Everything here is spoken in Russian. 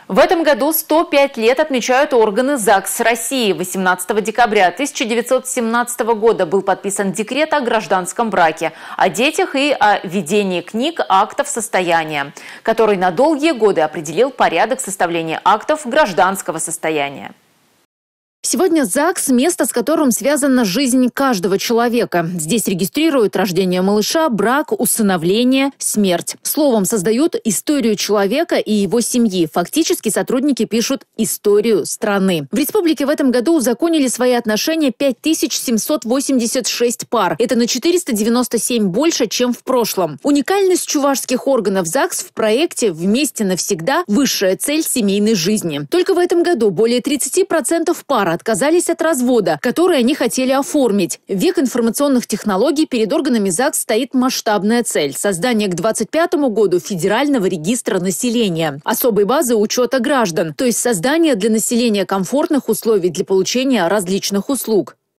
В этом году 105 лет отмечают органы ЗАГС России. 18 декабря 1917 года был подписан декрет о гражданском браке, о детях и о ведении книг актов состояния, который на долгие годы определил порядок составления актов гражданского состояния. Сегодня ЗАГС – место, с которым связана жизнь каждого человека. Здесь регистрируют рождение малыша, брак, усыновление, смерть. Словом, создают историю человека и его семьи. Фактически сотрудники пишут историю страны. В республике в этом году узаконили свои отношения 5786 пар. Это на 497 больше, чем в прошлом. Уникальность чувашских органов ЗАГС в проекте «Вместе навсегда» – высшая цель семейной жизни. Только в этом году более 30% пар отказались от развода, который они хотели оформить. В век информационных технологий перед органами ЗАГС стоит масштабная цель – создание к 2025 году федерального регистра населения, особой базы учета граждан, то есть создание для населения комфортных условий для получения различных услуг.